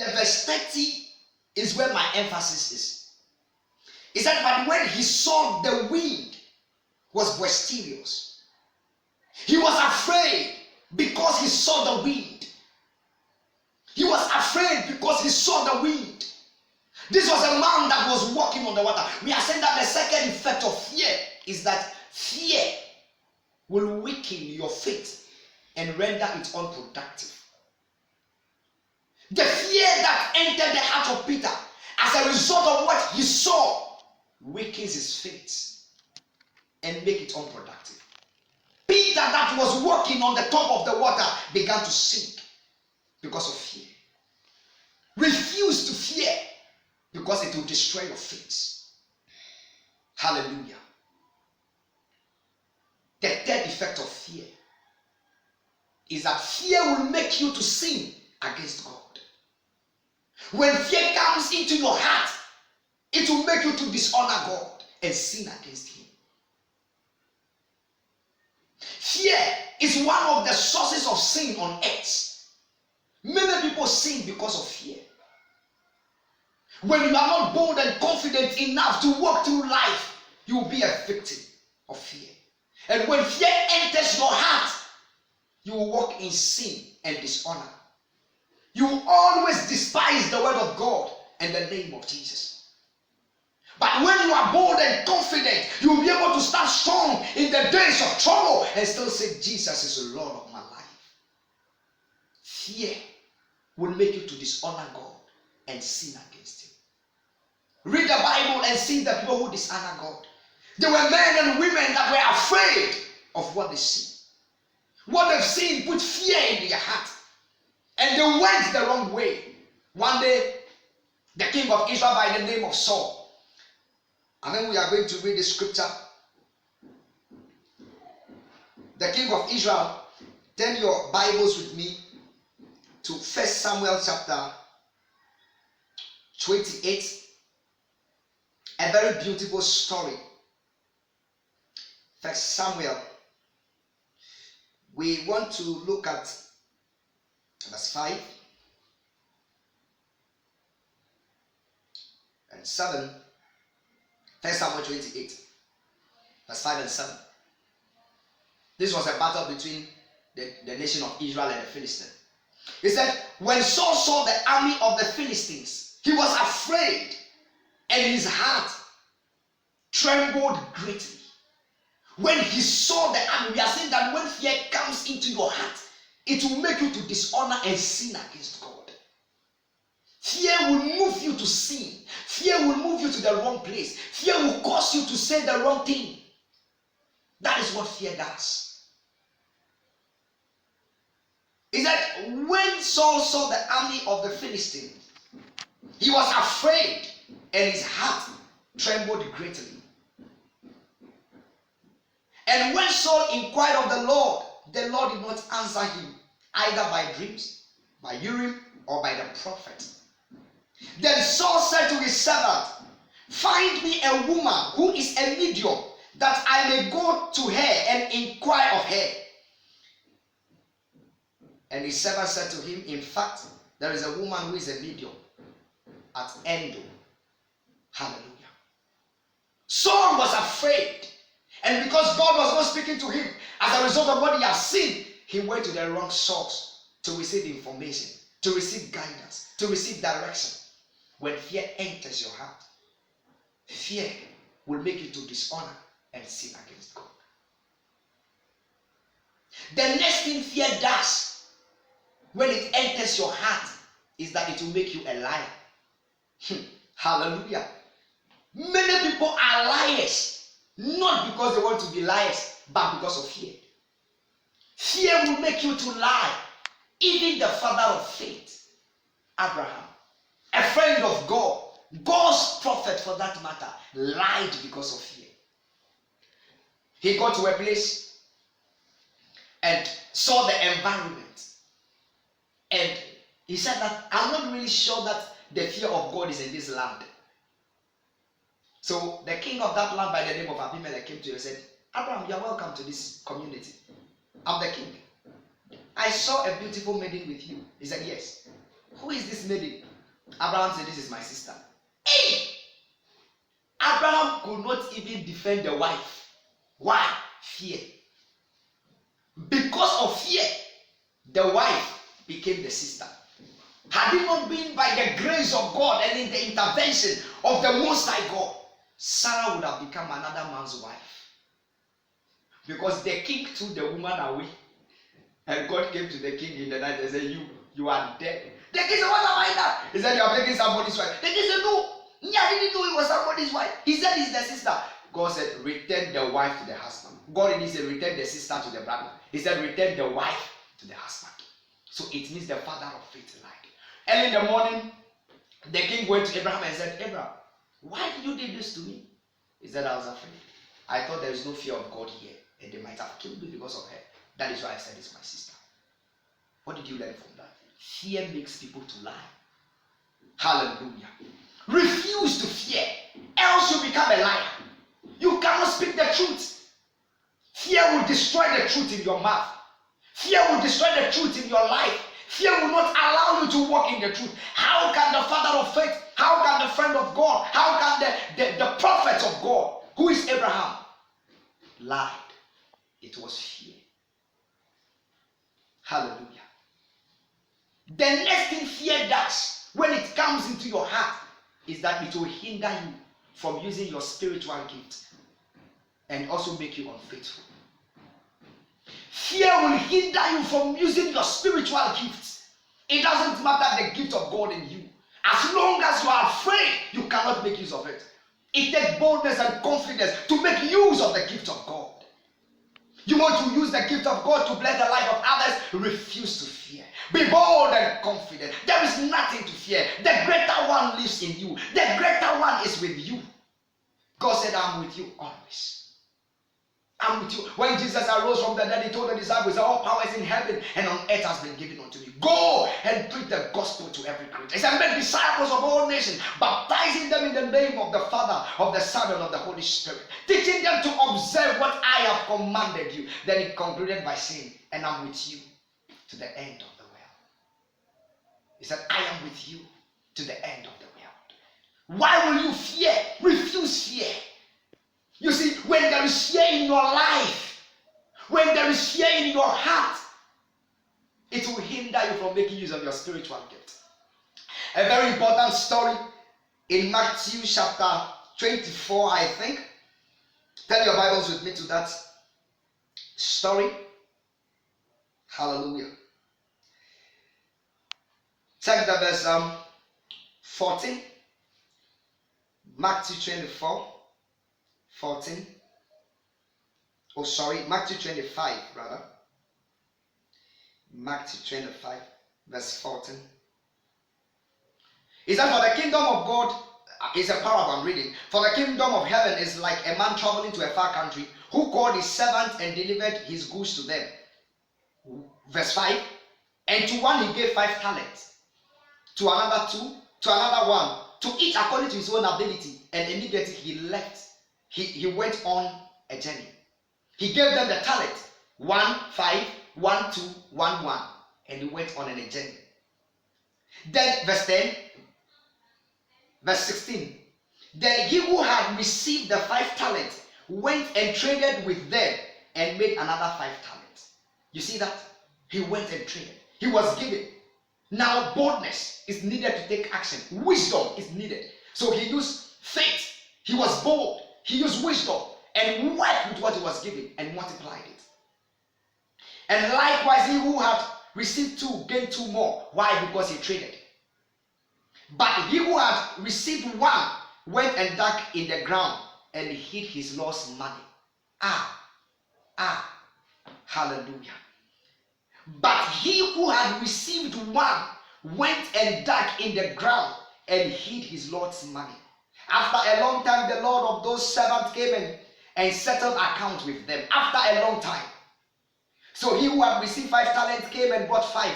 the verse 30 is where my emphasis is. It said, but when he saw the wind was boisterous, he was afraid because he saw the wind. He was afraid because he saw the wind. This was a man that was walking on the water. We are saying that the second effect of fear is that fear will weaken your faith and render it unproductive. The fear that entered the heart of Peter as a result of what he saw weakens his faith and make it unproductive. Peter, that was walking on the top of the water, began to sink because of fear. Refuse to fear because it will destroy your faith. Hallelujah. The third effect of fear is that fear will make you to sin against God. When fear comes into your heart, it will make you to dishonor God and sin against Him. Fear is one of the sources of sin on earth. Many people sin because of fear. When you are not bold and confident enough to walk through life, you will be a victim of fear. And when fear enters your heart, you will walk in sin and dishonor. You will always despise the word of God and the name of Jesus. But when you are bold and confident, you will be able to stand strong in the days of trouble and still say, Jesus is the Lord of my life. Fear will make you to dishonor God and sin against Him. Read the Bible and see the people who dishonor God. There were men and women that were afraid of what they see. What they've seen put fear in their heart. And they went the wrong way. One day, the king of Israel by the name of Saul. And then we are going to read the scripture. The king of Israel, turn your Bibles with me to 1 Samuel chapter 28. A very beautiful story. 1 Samuel. We want to look at verse 5 and 7. 1 Samuel 28, verse 5 and 7. This was a battle between the nation of Israel and the Philistines. He said, when Saul saw the army of the Philistines, he was afraid and his heart trembled greatly. When he saw the army, we are saying that when fear comes into your heart, it will make you to dishonor and sin against God. Fear will move you to sin. Fear will move you to the wrong place. Fear will cause you to say the wrong thing. That is what fear does. Is that when Saul saw the army of the Philistines, he was afraid and his heart trembled greatly. And when Saul inquired of the Lord did not answer him, either by dreams, by Urim, or by the prophet. Then Saul said to his servant, find me a woman who is a medium, that I may go to her and inquire of her. And his servant said to him, in fact, there is a woman who is a medium at Endor. Hallelujah. Saul was afraid. And because God was not speaking to him, as a result of what he had seen, he went to the wrong source to receive information, to receive guidance, to receive direction. When fear enters your heart, fear will make you to dishonor and sin against God. The next thing fear does when it enters your heart is that it will make you a liar. Hallelujah. Many people are liars. Not because they want to be liars, but because of fear. Fear will make you to lie. Even the father of faith, Abraham, a friend of God, God's prophet for that matter, lied because of fear. He got to a place and saw the environment. And he said that, I'm not really sure that the fear of God is in this land. So the king of that land by the name of Abimelech came to him and said, Abraham, you are welcome to this community. I'm the king. I saw a beautiful maiden with you. He said, yes. Who is this maiden? Abraham said, this is my sister. Hey! Abraham could not even defend the wife. Why? Fear. Because of fear, the wife became the sister. Had it not been by the grace of God and in the intervention of the Most High God, Sarah would have become another man's wife. Because the king took the woman away. And God came to the king in the night and said, you are dead. The king said, what am I done? He said, you are taking somebody's wife. The king said, no. I didn't know it was somebody's wife. He said, it's the sister. God said, return the wife to the husband. God didn't say, return the sister to the brother. He said, return the wife to the husband. So it means the father of faith lied. Early in the morning, the king went to Abraham and said, Abraham, why did you do this to me? He said, I was afraid. I thought there is no fear of God here, and they might have killed me because of her. That is why I said it's my sister. What did you learn from that? Fear makes people to lie. Hallelujah. Refuse to fear, else you become a liar. You cannot speak the truth. Fear will destroy the truth in your mouth. Fear will destroy the truth in your life. Fear will not allow you to walk in the truth. How can the father of faith, how can the friend of God, how can the prophet of God, who is Abraham, lied? It was fear. Hallelujah. The next thing fear does when it comes into your heart is that it will hinder you from using your spiritual gift and also make you unfaithful. Fear will hinder you from using your spiritual gifts. It doesn't matter the gift of God in you. As long as you are afraid, you cannot make use of it. It takes boldness and confidence to make use of the gift of God. You want to use the gift of God to bless the life of others? Refuse to fear. Be bold and confident. There is nothing to fear. The greater one lives in you. The greater one is with you. God said, I'm with you always. I'm with you. When Jesus arose from the dead, he told the disciples, all power is in heaven and on earth has been given unto me. Go and preach the gospel to every creature. He said, make disciples of all nations, baptizing them in the name of the Father, of the Son, and of the Holy Spirit, teaching them to observe what I have commanded you. Then he concluded by saying, and I'm with you to the end of the world. He said, I am with you to the end of the world. Why will you fear? Refuse fear. You see, when there is fear in your life, when there is fear in your heart, it will hinder you from making use of your spiritual gift. A very important story in Matthew chapter 24, I think. Turn your Bibles with me to that story. Hallelujah. Check the verse 14. Matthew 24. 14. Oh, sorry, Matthew 25, rather. Matthew 25, verse 14. It says, for the kingdom of God is a parable I'm reading. For the kingdom of heaven is like a man traveling to a far country, who called his servants and delivered his goods to them. Verse 5. And to one he gave 5 talents, to another 2, to another 1, to each according to his own ability. And immediately he left. He went on a journey. He gave them the talent. 1, 5, 1, 2, 1, 1. And he went on a journey. Then verse 10, verse 16. Then he who had received the 5 talents went and traded with them and made another 5 talents. You see that? He went and traded. He was given. Now boldness is needed to take action. Wisdom is needed. So he used faith. He was bold. He used wisdom and worked with what he was given and multiplied it. And likewise, he who had received 2 gained 2 more. Why? Because he traded. But he who had received 1 went and dug in the ground and hid his lost money. Hallelujah. But he who had received 1 went and dug in the ground and hid his Lord's money. After a long time, the Lord of those servants came and settled accounts with them. After a long time. So he who had received 5 talents came and brought 5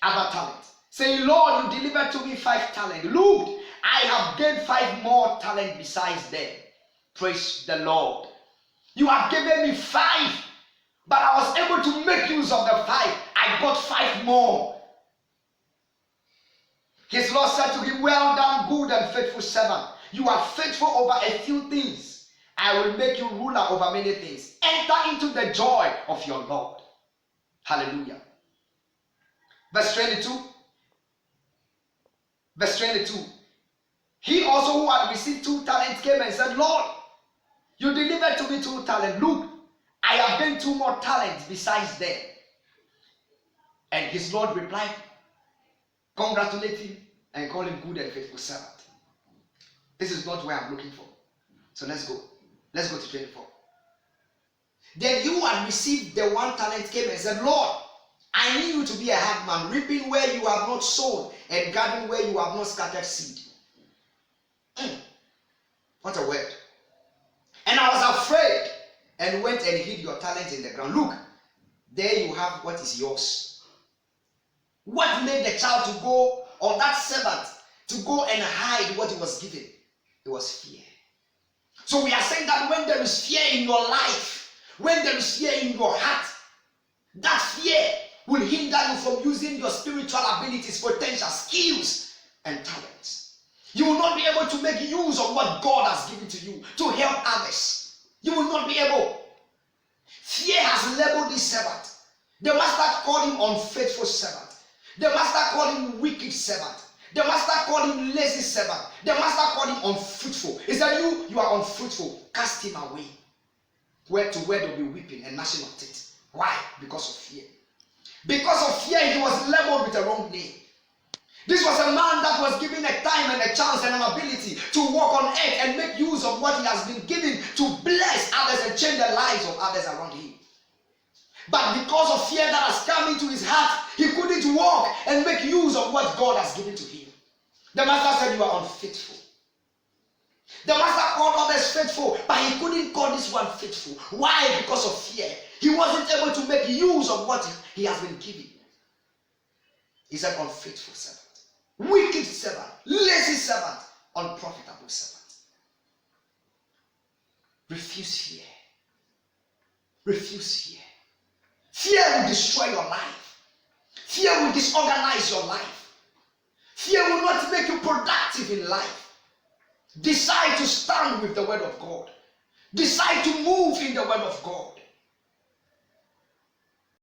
other talents, saying, Lord, you delivered to me 5 talents. Look, I have gained 5 more talents besides them. Praise the Lord. You have given me 5, but I was able to make use of the 5. I got 5 more. His Lord said to him, well done, good and faithful servant. You are faithful over a few things. I will make you ruler over many things. Enter into the joy of your Lord. Hallelujah. Verse 22. Verse 22. He also who had received 2 talents came and said, Lord, you delivered to me 2 talents. Look, I have gained 2 more talents besides them. And his Lord replied, congratulate him and call him good and faithful servant. This is not where I'm looking for. So let's go. Let's go to 24. Then you who had received the 1 talent came and said, Lord, I knew you to be a hard man, reaping where you have not sown and gathering where you have not scattered seed. What a word. And I was afraid and went and hid your talent in the ground. Look, there you have what is yours. What made the child to go, or that servant, to go and hide what he was given? It was fear. So we are saying that when there is fear in your life, when there is fear in your heart, that fear will hinder you from using your spiritual abilities, potential, skills, and talents. You will not be able to make use of what God has given to you to help others. You will not be able. Fear has labeled this servant. The master called him unfaithful servant. The master called him wicked servant. The master called him lazy servant. The master called him unfruitful. He said, you are unfruitful. Cast him away. Where there will be weeping and gnashing of teeth. Why? Because of fear. Because of fear, he was labeled with a wrong name. This was a man that was given a time and a chance and an ability to walk on earth and make use of what he has been given to bless others and change the lives of others around him. But because of fear that has come into his heart, he couldn't walk and make use of what God has given to him. The master said, you are unfaithful. The master called others faithful, but he couldn't call this one faithful. Why? Because of fear. He wasn't able to make use of what he has been given. He said, unfaithful servant, wicked servant, lazy servant, unprofitable servant. Refuse fear. Refuse fear. Fear will destroy your life. Fear will disorganize your life. Fear will not make you productive in life. Decide to stand with the word of God. Decide to move in the word of God.